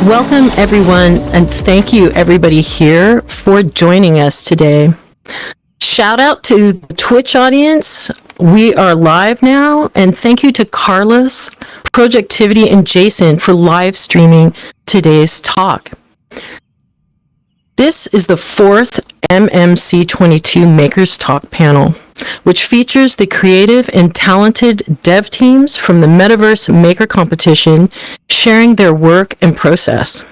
Welcome, everyone, and thank you, everybody here, for joining us today. Shout out to the Twitch audience. We are live now, and thank you to Carlos, Projectivity, and Jason for live streaming today's talk. This is the fourth MMC 22 Makers Talk panel, which features the creative and talented dev teams from the Metaverse Maker Competition sharing their work and process.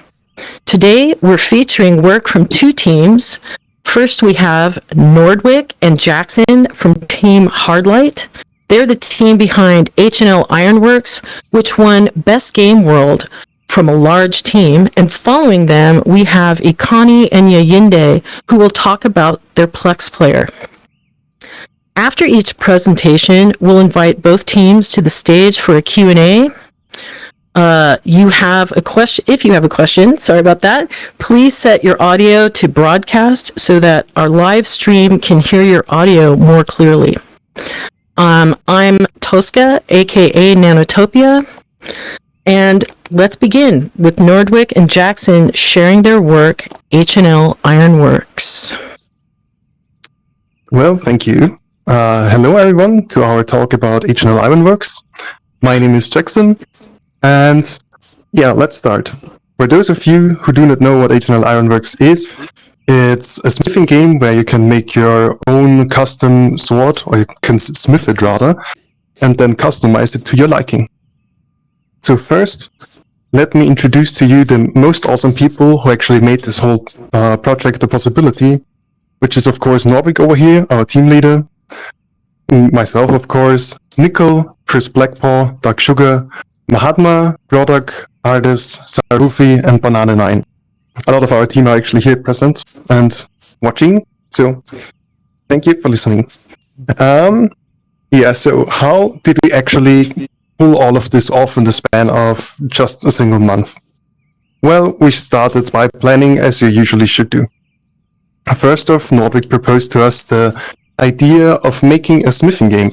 Today, we're featuring work from two teams. First, we have Nordwick and Jackson from Team Hardlight. They're the team behind H&L Ironworks, which won Best Game World from a large team. And following them, we have Ikani and Yeyinde, who will talk about their Plex player. After each presentation, we'll invite both teams to the stage for a Q&A. You have a question. If you have a question, sorry about that, please set your audio to broadcast so that our live stream can hear your audio more clearly. I'm Tosca, aka Nanotopia, and let's begin with Nordwick and Jackson sharing their work, H&L Ironworks. Well, thank you. Hello, everyone, to our talk about H&L Ironworks. My name is Jackson, and yeah, let's start. For those of you who do not know what H&L Ironworks is, it's a smithing game where you can make your own custom sword, or you can smith it rather, and then customize it to your liking. So first, let me introduce to you the most awesome people who actually made this whole project a possibility, which is of course Nordwick over here, our team leader, myself of course, Nickel, Chris Blackpaw, Dark Sugar, Mahatma, Brodak, Ardis, Sarufi, and Banana9. A lot of our team are actually here present and watching, so thank you for listening. So how did we actually pull all of this off in the span of just a single month? Well, we started by planning as you usually should do. First off, Nordwick proposed to us the idea of making a smithing game.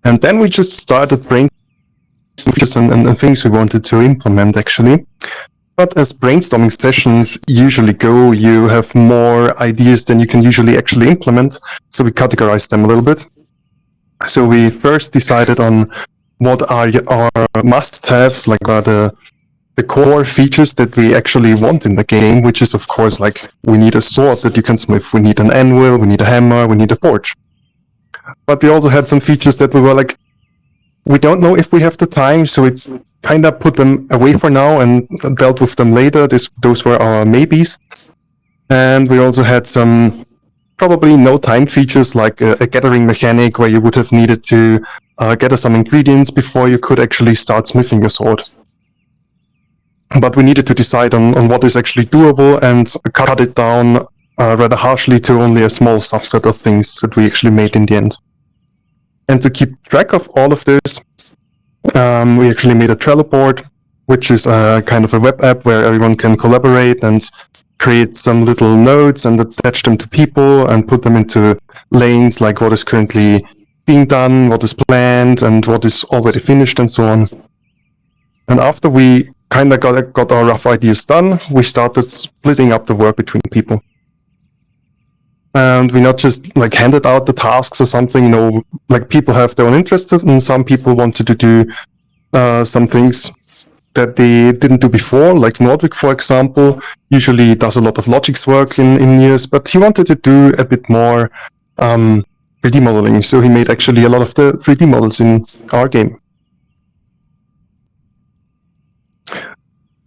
And then we just started brainstorming and things we wanted to implement actually. But as brainstorming sessions usually go, you have more ideas than you can usually actually implement. So we categorized them a little bit. So we first decided on what are our must-haves, like the core features that we actually want in the game, which is of course like we need a sword that you can smith, we need an anvil, we need a hammer, we need a forge. But we also had some features that we were like, we don't know if we have the time, so we kind of put them away for now and dealt with them later. Those were our maybes. And we also had some probably no time features like a gathering mechanic where you would have needed to gather some ingredients before you could actually start smithing your sword. But we needed to decide on what is actually doable and cut it down rather harshly to only a small subset of things that we actually made in the end. And to keep track of all of this, we actually made a Trello board, which is a kind of a web app where everyone can collaborate and create some little nodes and attach them to people and put them into lanes like what is currently being done, what is planned, and what is already finished, and so on. And after we kind of got our rough ideas done, we started splitting up the work between people. And we not just like handed out the tasks or something, like people have their own interests, and some people wanted to do some things that they didn't do before, like Nordwick, for example, usually does a lot of logics work in Neos, but he wanted to do a bit more 3D modeling, so he made actually a lot of the 3D models in our game.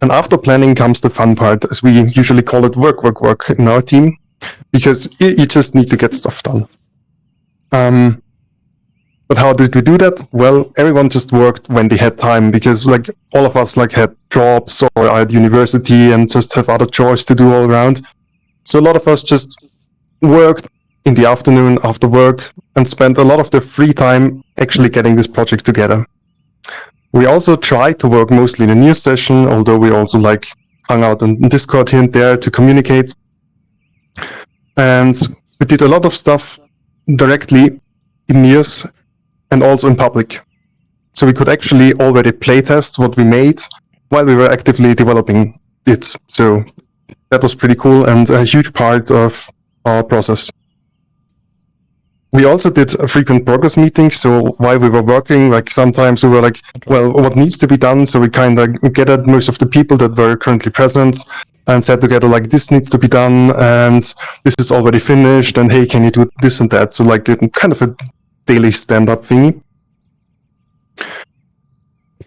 And after planning comes the fun part, as we usually call it work in our team, because you just need to get stuff done. But how did we do that? Well, everyone just worked when they had time, because like all of us like had jobs or are at university and just have other chores to do all around. So a lot of us just worked in the afternoon after work and spent a lot of the free time actually getting this project together. We also tried to work mostly in a news session, although we also like hung out on Discord here and there to communicate. And we did a lot of stuff directly in Neos and also in public. So we could actually already playtest what we made while we were actively developing did. So that was pretty cool and a huge part of our process. We also did frequent progress meetings. So while we were working, like sometimes we were like, well, what needs to be done? So we kind of gathered most of the people that were currently present and said together, like, this needs to be done and this is already finished. And hey, can you do this and that? So like kind of a daily stand-up thingy.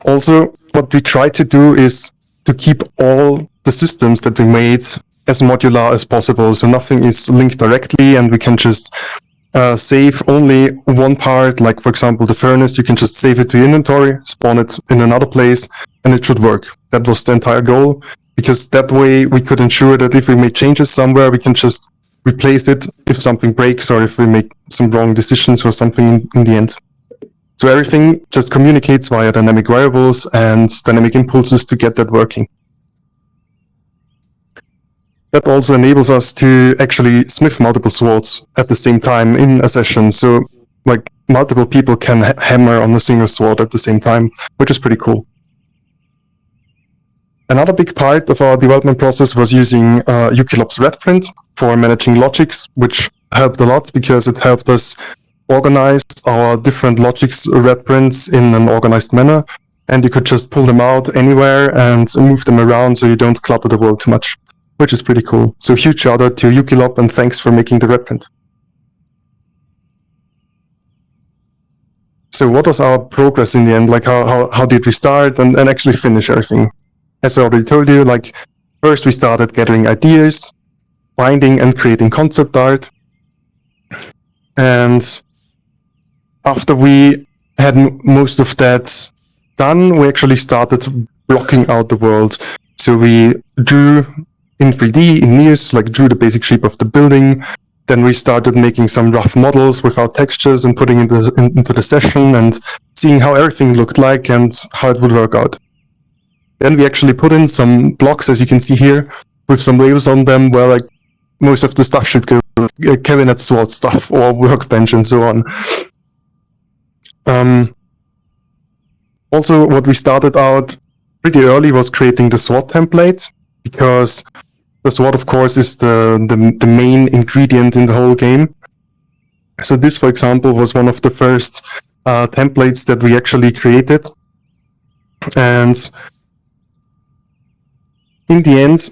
Also, what we try to do is to keep all the systems that we made as modular as possible. So nothing is linked directly and we can just save only one part, like for example the furnace. You can just save it to your inventory, spawn it in another place, and it should work. That was the entire goal, because that way we could ensure that if we make changes somewhere, we can just replace it if something breaks or if we make some wrong decisions or something in the end. So everything just communicates via dynamic variables and dynamic impulses to get that working. That also enables us to actually smith multiple swords at the same time in a session. So like multiple people can hammer on a single sword at the same time, which is pretty cool. Another big part of our development process was using Ukilop's red print for managing logics, which helped a lot because it helped us organize our different logics red prints in an organized manner. And you could just pull them out anywhere and move them around so you don't clutter the world too much, which is pretty cool. So huge shout out to Ukilop and thanks for making the red print. So what was our progress in the end? Like how did we start and actually finish everything? As I already told you, like first we started gathering ideas, finding and creating concept art. And after we had most of that done, we actually started blocking out the world. So we drew in 3D, in Neos, like drew the basic shape of the building. Then we started making some rough models without textures and putting into the session and seeing how everything looked like and how it would work out. Then we actually put in some blocks, as you can see here, with some labels on them where like most of the stuff should go, cabinet sword stuff or workbench and so on. Also, what we started out pretty early was creating the sword template, because the sword, of course, is the main ingredient in the whole game. So this, for example, was one of the first templates that we actually created. And in the end,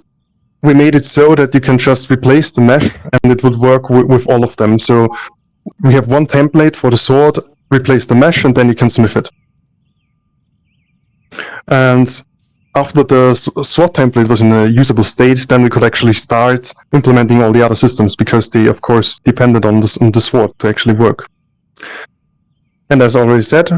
we made it so that you can just replace the mesh and it would work with all of them. So we have one template for the sword, replace the mesh, and then you can smith it. And after the sword template was in a usable state, then we could actually start implementing all the other systems, because they, of course, depended on the sword to actually work. And as I already said,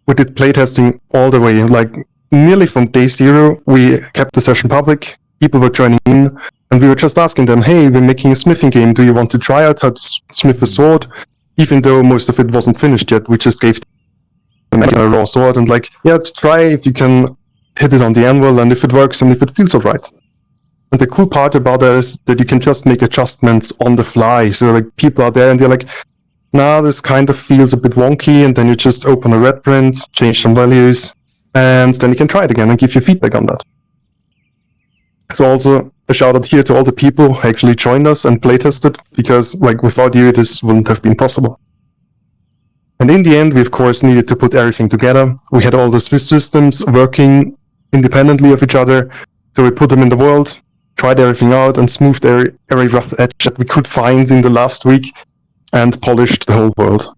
we did playtesting all the way. Like nearly from day zero, we kept the session public. People were joining in, and we were just asking them, hey, we're making a smithing game. Do you want to try out how to smith a sword? Even though most of it wasn't finished yet, we just gave them a raw sword and like, yeah, try if you can hit it on the anvil and if it works and if it feels all right. And the cool part about that is that you can just make adjustments on the fly. So like people are there and they're like, nah, this kind of feels a bit wonky, and then you just open a red print, change some values, and then you can try it again and give your feedback on that. So also a shout out here to all the people who actually joined us and playtested, because like without you, this wouldn't have been possible. And in the end, we of course needed to put everything together. We had all the Swiss systems working independently of each other. So we put them in the world, tried everything out, and smoothed every rough edge that we could find in the last week, and polished the whole world.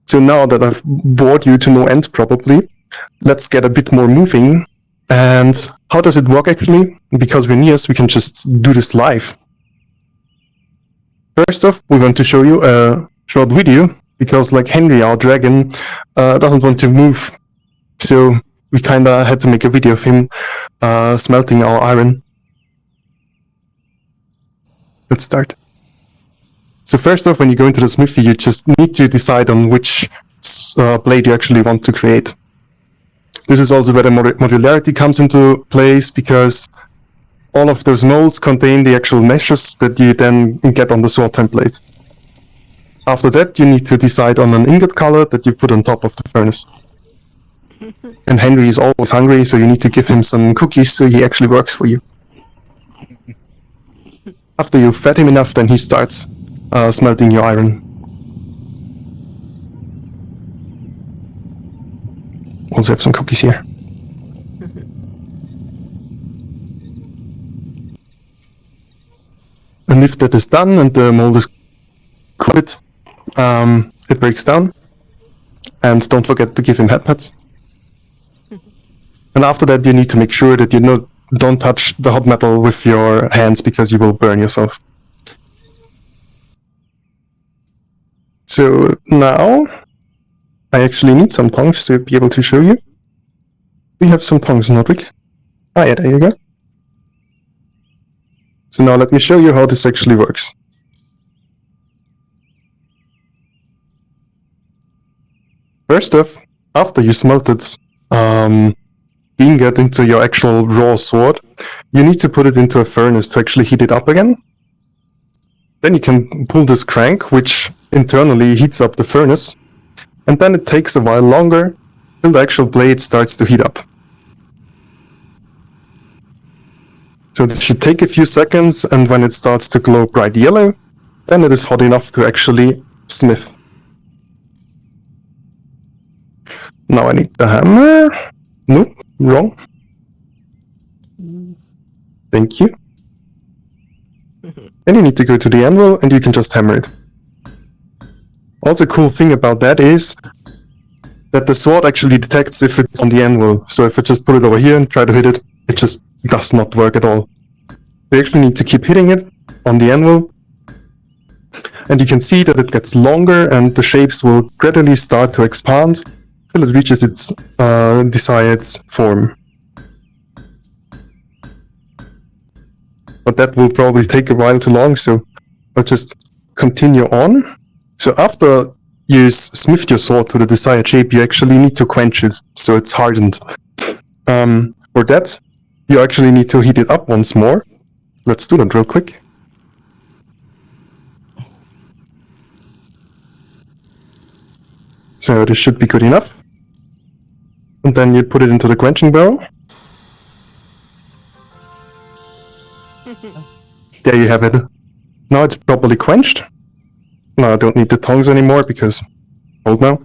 So now that I've bored you to no end probably, let's get a bit more moving. And how does it work actually? Because we're Neos, we can just do this live. First off, we want to show you a short video, because like Henry, our dragon, doesn't want to move. So we kinda had to make a video of him smelting our iron. Let's start. So first off, when you go into the smithy, you just need to decide on which blade you actually want to create. This is also where the modularity comes into place, because all of those molds contain the actual meshes that you then get on the sword template. After that, you need to decide on an ingot color that you put on top of the furnace. And Henry is always hungry, so you need to give him some cookies so he actually works for you. After you fed him enough, then he starts smelting your iron. Also have some cookies here. And if that is done and the mold is cooked, it breaks down. And don't forget to give him head pads. And after that, you need to make sure that you don't touch the hot metal with your hands because you will burn yourself. So now, I actually need some tongs to be able to show you. We have some tongs, Nordwick. Ah, yeah, there you go. So now let me show you how this actually works. First off, after you smelted ingot into your actual raw sword, you need to put it into a furnace to actually heat it up again. Then you can pull this crank, which internally heats up the furnace, and then it takes a while longer till the actual blade starts to heat up. So this should take a few seconds, and when it starts to glow bright yellow, then it is hot enough to actually smith. Now I need the hammer. Nope, wrong. Thank you. Then you need to go to the anvil and you can just hammer it. Also, cool thing about that is that the sword actually detects if it's on the anvil. So if I just put it over here and try to hit it, it just does not work at all. We actually need to keep hitting it on the anvil. And you can see that it gets longer and the shapes will gradually start to expand till it reaches its desired form. But that will probably take a while too long, so I'll just continue on. So after you smithed your sword to the desired shape, you actually need to quench it, so it's hardened. For that, you actually need to heat it up once more. Let's do that real quick. So this should be good enough. And then you put it into the quenching barrel. There you have it. Now it's properly quenched. Now I don't need the tongs anymore because old now.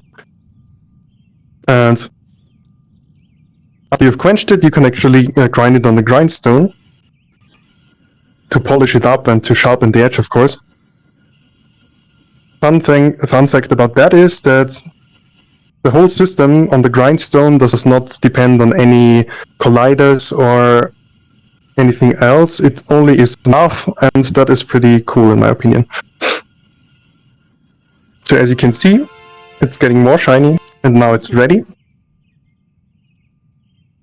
And after you've quenched it, you can actually grind it on the grindstone to polish it up and to sharpen the edge, of course. Fun fact about that is that the whole system on the grindstone does not depend on any colliders or anything else. It only is math, and that is pretty cool in my opinion. So as you can see, it's getting more shiny, and now it's ready.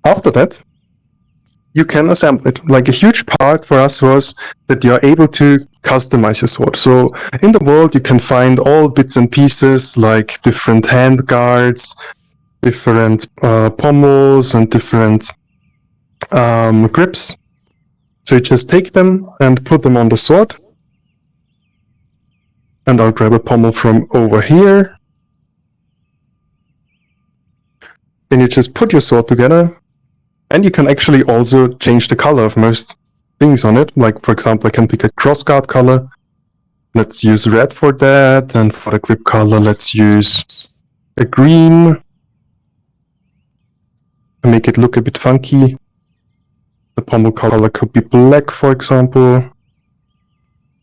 After that, you can assemble it. Like a huge part for us was that you are able to customize your sword. So in the world, you can find all bits and pieces like different hand guards, different pommels, and different grips. So you just take them and put them on the sword. And I'll grab a pommel from over here. Then you just put your sword together. And you can actually also change the color of most things on it. Like, for example, I can pick a crossguard color. Let's use red for that. And for the grip color, let's use a green. To make it look a bit funky. The pommel color could be black, for example.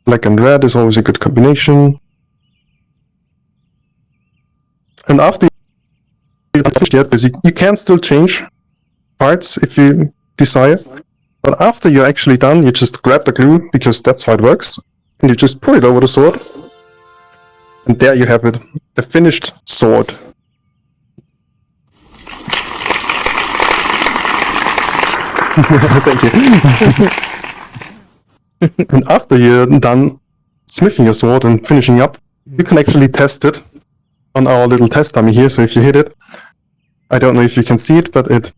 Black and red is always a good combination. And after you finish that, you can still change parts if you desire. But after you're actually done, you just grab the glue, because that's how it works. And you just put it over the sword. And there you have it. The finished sword. Thank you. And after you're done smithing your sword and finishing up, you can actually test it on our little test dummy here. So if you hit it, I don't know if you can see it, but it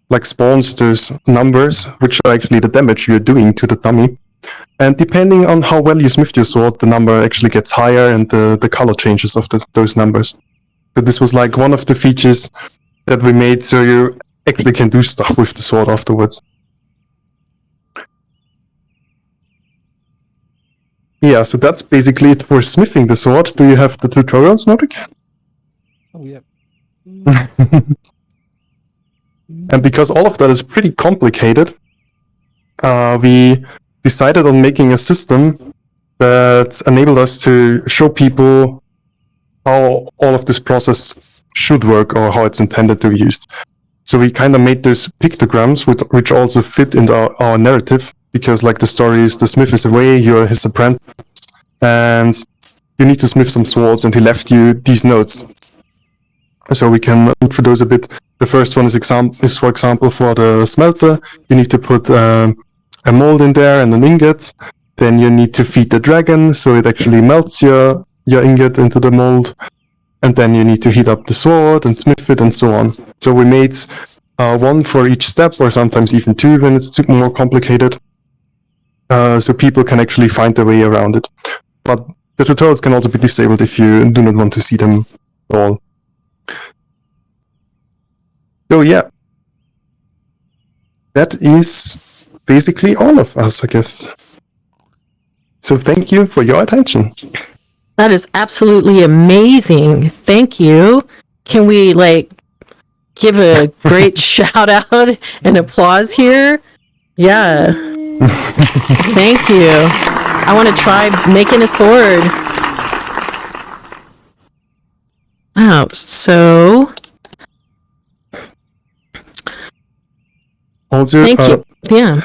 like spawns those numbers, which are actually the damage you're doing to the dummy. And depending on how well you smithed your sword, the number actually gets higher and the color changes of those numbers. So this was like one of the features that we made so you actually can do stuff with the sword afterwards. Yeah, so that's basically it for smithing the sword. Do you have the tutorials, Nordwick? Oh, yeah. And because all of that is pretty complicated, we decided on making a system that enabled us to show people how all of this process should work or how it's intended to be used. So we kind of made those pictograms which also fit into our narrative, because like the story is the smith is away, you're his apprentice, and you need to smith some swords, and he left you these notes. So we can look for those a bit. The first one is for example for the smelter. You need to put a mold in there and an ingot. Then you need to feed the dragon so it actually melts your ingot into the mold. And then you need to heat up the sword and smith it and so on. So we made one for each step, or sometimes even two when it's more complicated. So people can actually find their way around it. But the tutorials can also be disabled if you do not want to see them at all. So yeah, that is basically all of us, I guess. So thank you for your attention. That is absolutely amazing. Thank you. Can we give a great shout out and applause here? Yeah. Thank you. I want to try making a sword. Wow. So Also, thank you. Yeah.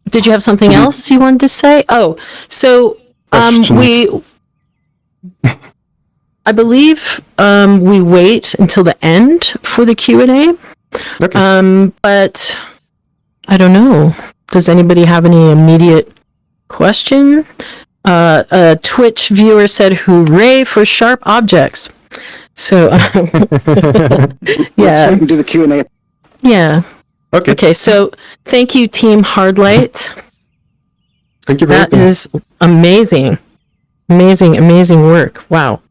Did you have something else you wanted to say? Oh, so I believe we wait until the end for the Q&A. Okay. But I don't know. Does anybody have any immediate question? A Twitch viewer said, "Hooray for sharp objects!" So yeah, we can do the Q&A. Yeah. Okay. So thank you, Team Hardlight. Thank you for That listening. is amazing. Amazing work. Wow.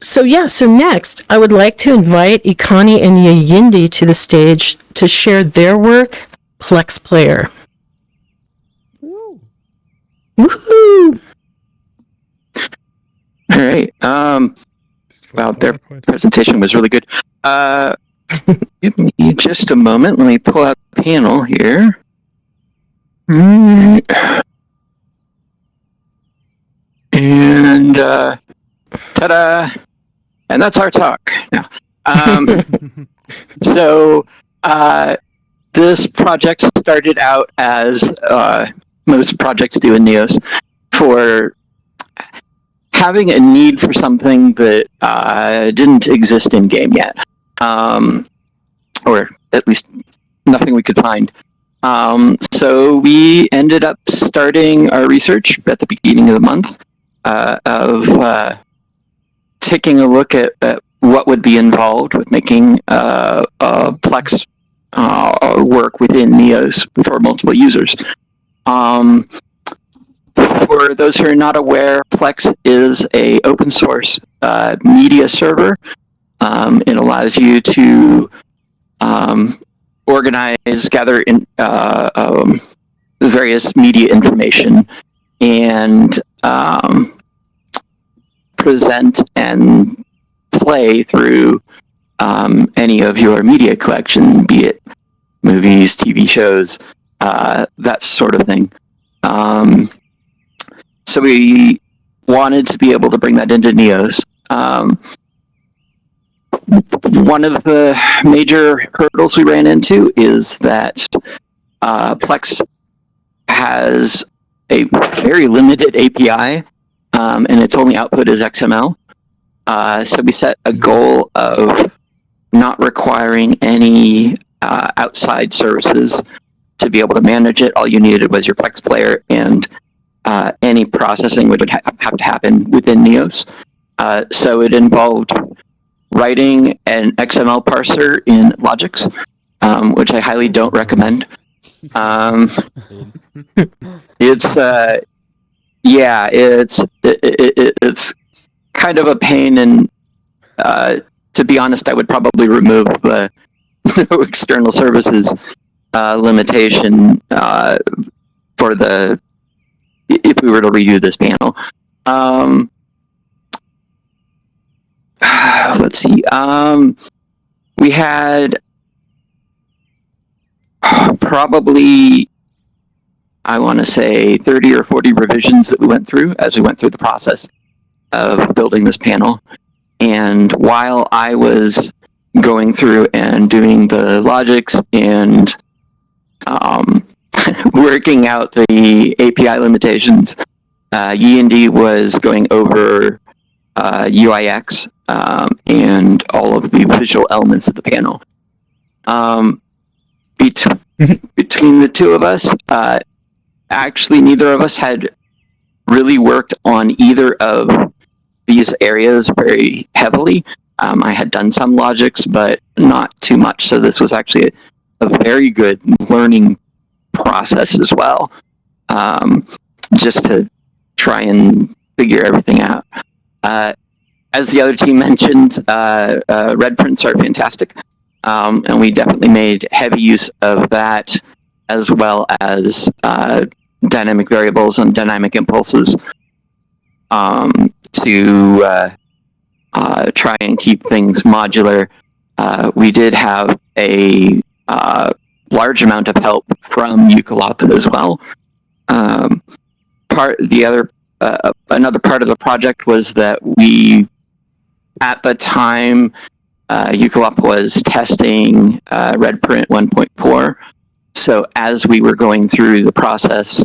So next I would like to invite Ikani and Yeyinde to the stage to share their work, Plex Player. Woohoo! All right. Wow, their presentation was really good. Give me just a moment. Let me pull out the panel here. And ta-da! And that's our talk. Now, so this project started out as most projects do in Neos, for having a need for something that didn't exist in game yet, or at least nothing we could find. So we ended up starting our research at the beginning of the month of taking a look at what would be involved with making Plex work within Neos for multiple users. For those who are not aware, Plex is a open source media server. It allows you to organize, gather in various media information, and present and play through any of your media collection, be it movies, TV shows, that sort of thing. So we wanted to be able to bring that into Neos. One of the major hurdles we ran into is that Plex has a very limited API, and its only output is XML. So we set a goal of not requiring any outside services to be able to manage it. All you needed was your Plex player, and any processing would have to happen within Neos. So it involved writing an XML parser in Logix, which I highly don't recommend. It's it's kind of a pain, and to be honest, I would probably remove the no external services limitation for the if we were to redo this panel. Let's see. We had probably, I want to say, 30 or 40 revisions that we went through as we went through the process of building this panel. And while I was going through and doing the logics and working out the API limitations, Yeyinde was going over UIX and all of the visual elements of the panel. Between the two of us, actually neither of us had really worked on either of these areas very heavily. I had done some logics, but not too much. So this was actually a very good learning process as well, just to try and figure everything out. As the other team mentioned, red prints are fantastic, and we definitely made heavy use of that, as well as dynamic variables and dynamic impulses to try and keep things modular. We did have a large amount of help from Ukulop as well. Another part of the project was that we, at the time, Ukulop was testing Redprint 1.4. So as we were going through the process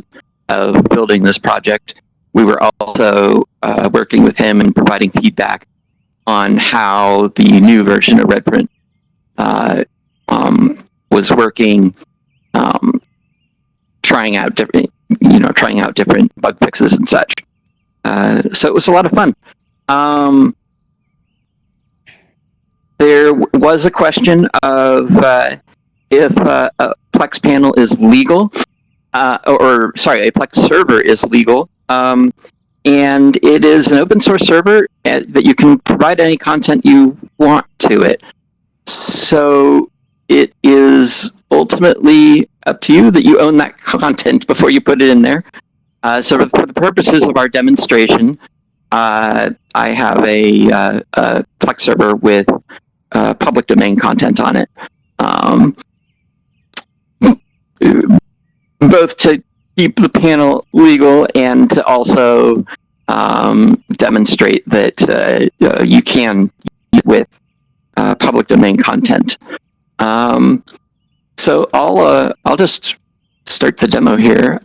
of building this project, we were also working with him and providing feedback on how the new version of Redprint was working, trying out different bug fixes and such. So it was a lot of fun. There was a question of if a Plex panel is legal, a Plex server is legal, and it is an open source server that you can provide any content you want to it. So it is ultimately up to you that you own that content before you put it in there. So for the purposes of our demonstration, I have a Plex server with public domain content on it, both to keep the panel legal and to also demonstrate that you can use with public domain content. So I'll just start the demo here.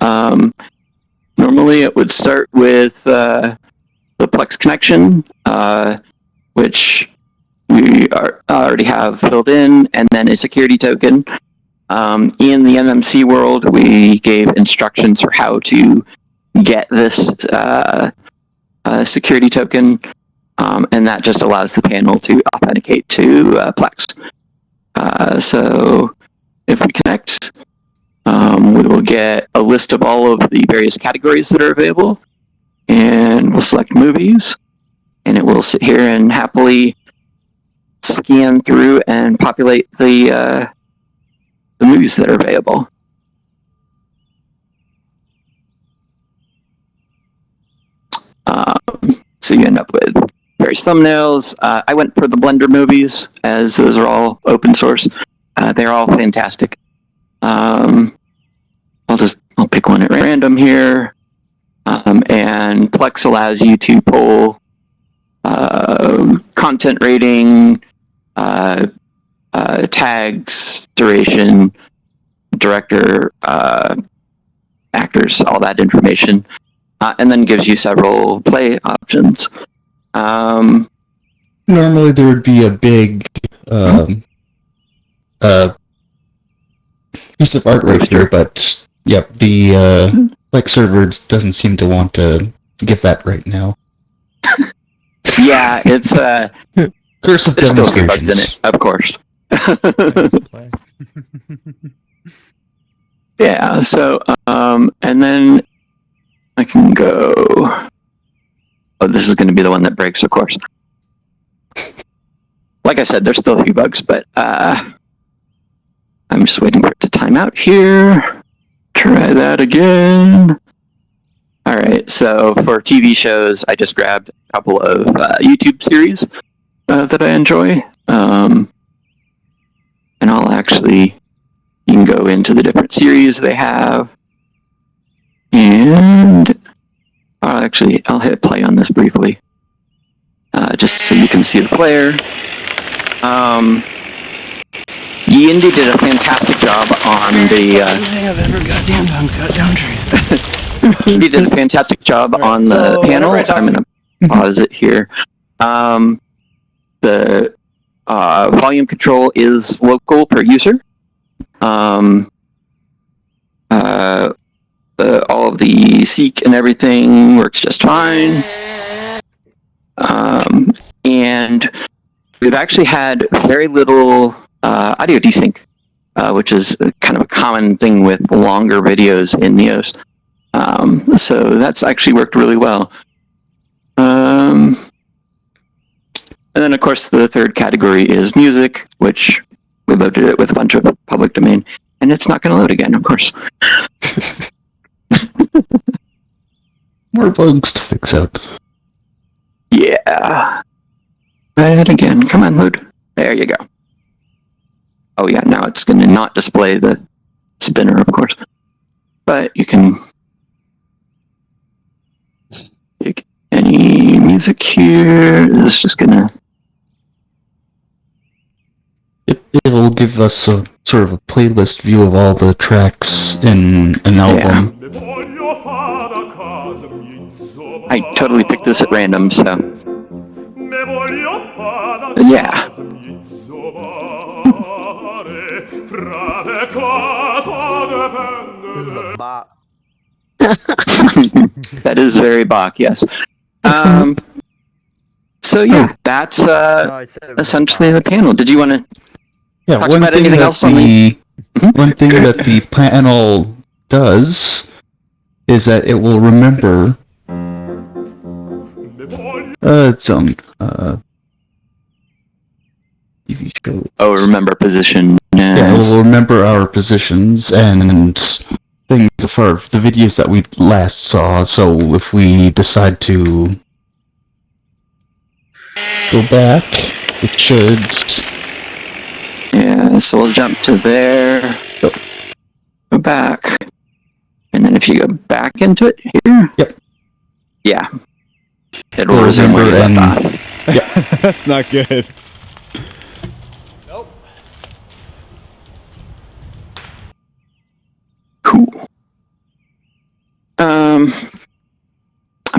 Normally it would start with the Plex connection, which we already have filled in, and then a security token. In the MMC world, we gave instructions for how to get this security token, and that just allows the panel to authenticate to Plex. So if we connect, we will get a list of all of the various categories that are available, and we'll select movies, and it will sit here and happily scan through and populate the movies that are available. So you end up with various thumbnails. I went for the Blender movies, as those are all open source. They're all fantastic. I'll pick one at random here. And Plex allows you to pull content rating, tags, duration, director, actors, all that information, and then gives you several play options. Normally there would be a big piece of art right here, but yep, the Plex server doesn't seem to want to give that right now. Yeah, it's curse of there's still a few demonstrations. bugs in it, of course. Yeah, so and then I can go. Oh, this is going to be the one that breaks, of course. like I said, there's still a few bugs, but I'm just waiting for it to time out here. Try that again. All right, so for TV shows, I just grabbed a couple of YouTube series that I enjoy. And I'll actually, you can go into the different series they have. And I'll hit play on this briefly. Just so you can see the player. Yeyinde did a fantastic job on the... Yeyinde did a fantastic job on the panel. I'm going to pause it here. The volume control is local per user. All of the seek and everything works just fine. And we've actually had very little audio desync, which is kind of a common thing with longer videos in Neos. So that's actually worked really well. And then, of course, the third category is music, which we loaded it with a bunch of public domain, and it's not going to load again, of course. More bugs to fix out. Yeah. Try it again. Come on, load. There you go. Oh yeah, now it's going to not display the spinner, of course. But you can pick any music here. This is just going to... It'll give us a sort of a playlist view of all the tracks in an album. I totally picked this at random, so... Yeah. That is very Bach, yes. So yeah, that's essentially the panel. Did you want to talk about anything else on the... One thing that the panel does is that it will remember its own TV show. Oh, remember position. Yeah, it will remember our positions and things for the videos that we last saw. So if we decide to go back, it should. Yeah, so we'll jump to there. Go back. And then if you go back into it here. Yep. Yeah. It will resume where you left off. Yep. That's not good. Cool. I'm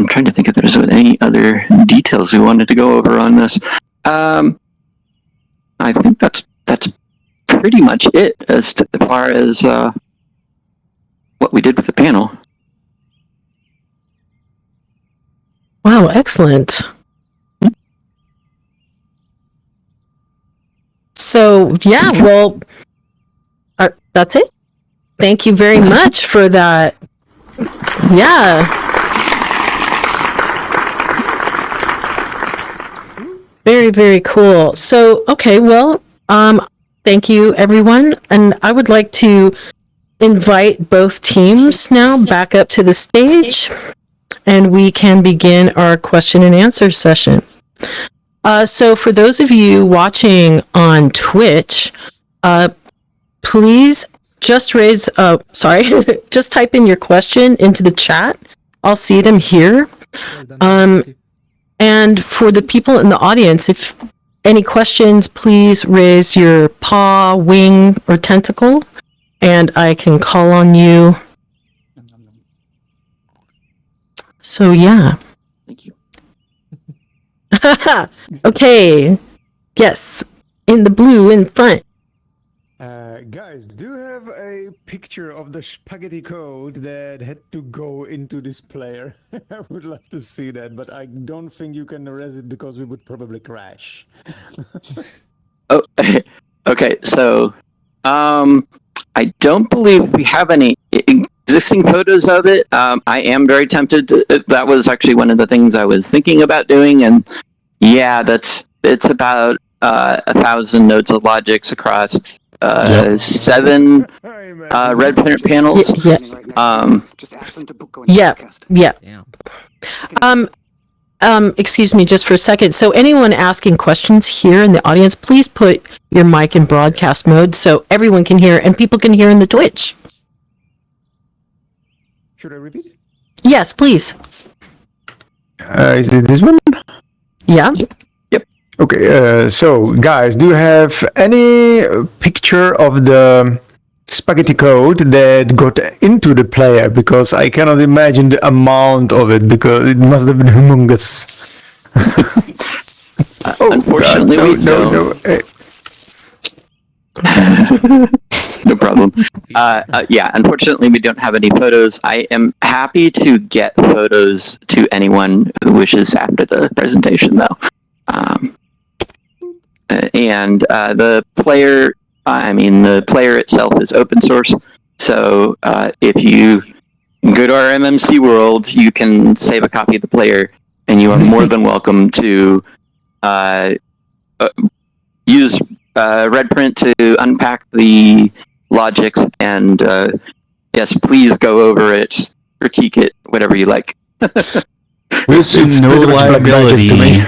trying to think if there's any other details we wanted to go over on this. I think that's pretty much it as far as what we did with the panel. Wow, excellent. So, yeah, well, that's it. Thank you very much for that. Yeah. Very, very cool. So, okay, well, thank you, everyone. And I would like to invite both teams now back up to the stage, and we can begin our question and answer session. So for those of you watching on Twitch, please just just type in your question into the chat. I'll see them here. And for the people in the audience, if any questions, please raise your paw, wing, or tentacle, and I can call on you. So yeah. Thank you. Okay. Yes. In the blue in front. Guys, do you have a picture of the spaghetti code that had to go into this player? I would love to see that, but I don't think you can erase it because we would probably crash. Oh, okay. So, I don't believe we have any existing photos of it. I am very tempted to, that was actually one of the things I was thinking about doing, and yeah, it's about 1,000 nodes of logics across Yep. 7 I imagine. red print panels. Yeah. Just ask them to book going Yeah. podcast. Yeah. Excuse me just for a second. So anyone asking questions here in the audience, please put your mic in broadcast mode so everyone can hear and people can hear in the Twitch. Should I repeat? Yes, please. Is it this one? Yeah. Okay, so guys, do you have any picture of the spaghetti code that got into the player? Because I cannot imagine the amount of it, because it must have been humongous. Unfortunately, we don't. No problem. Yeah, unfortunately, we don't have any photos. I am happy to get photos to anyone who wishes after the presentation, though. And the player itself is open source. So if you go to our MMC world, you can save a copy of the player, and you are more than welcome to use red print to unpack the logics, and yes, please go over it, critique it, whatever you like. We assume It's no pretty much black magic to me. liability.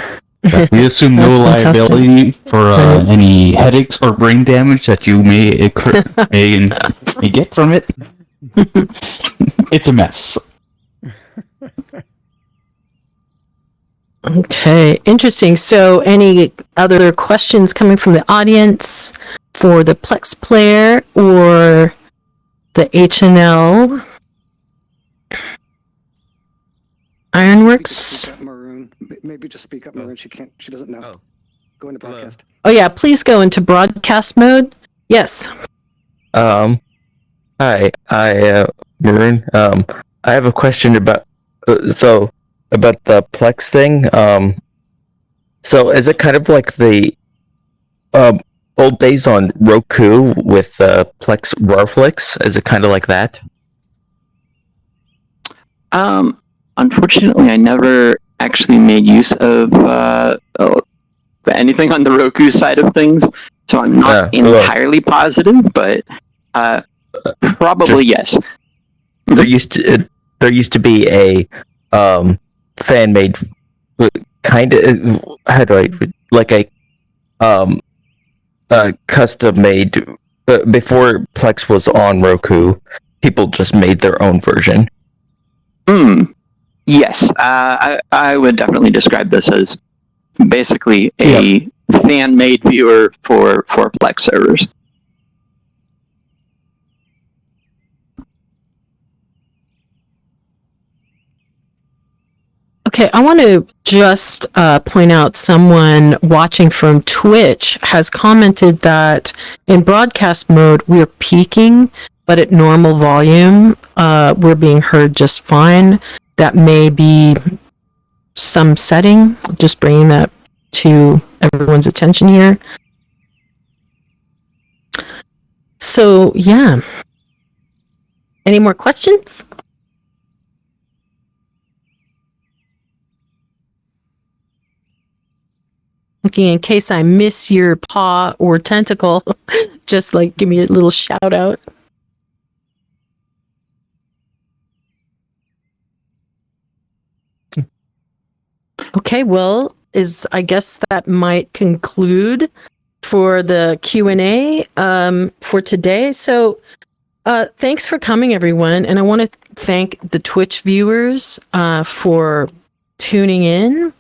We assume no That's fantastic. liability for any headaches or brain damage that you may get from it. It's a mess. Okay, interesting. So any other questions coming from the audience for the Plex player or the HNL Ironworks? Speak up, Maroon. Maybe just speak up, Maroon. She can't. She doesn't know. Go into broadcast. Oh yeah, please go into broadcast mode. Yes. Hi, Maroon. I have a question about about the Plex thing. So is it kind of like the old days on Roku with Plex Warflix? Is it kind of like that? Unfortunately, I never actually made use of anything on the Roku side of things, so I'm not entirely positive, but probably yes. There used to be a fan made kind of how do I like a custom made before Plex was on Roku. People just made their own version. Yes, I would definitely describe this as basically a fan-made viewer for Plex servers. Okay, I want to just point out someone watching from Twitch has commented that in broadcast mode we're peaking, but at normal volume we're being heard just fine. That may be some setting, just bringing that to everyone's attention here. So, yeah. Any more questions? Looking in case I miss your paw or tentacle, just like give me a little shout out. Okay, well, I guess that might conclude for the Q&A for today. So thanks for coming, everyone. And I want to thank the Twitch viewers for tuning in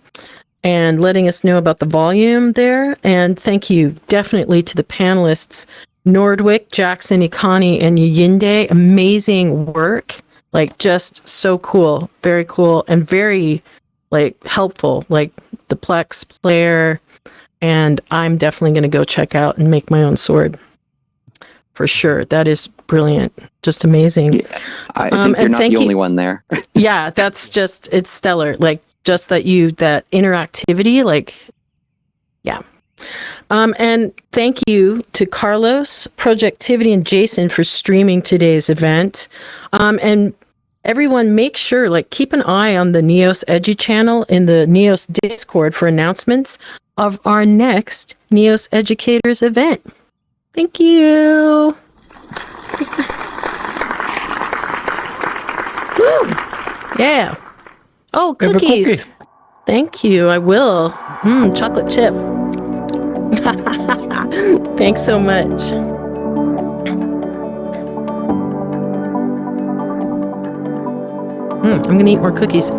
and letting us know about the volume there. And thank you definitely to the panelists, Nordwick, Jackson, Ikani, and Yeyinde. Amazing work. Like, just so cool. Very cool and very helpful, like the Plex player, and I'm definitely going to go check out and make my own sword for sure. That is brilliant, just amazing. Yeah, I think you're not the only one there. Yeah, that's just, it's stellar. Like, just that interactivity, yeah. And thank you to Carlos, Projectivity, and Jason for streaming today's event. And everyone make sure, like, keep an eye on the Neos Edu channel in the Neos Discord for announcements of our next Neos Educators event. Thank you. Woo. Yeah. Oh, Have a cookies. cookie. Thank you. I will. Chocolate chip. Thanks so much. I'm gonna eat more cookies.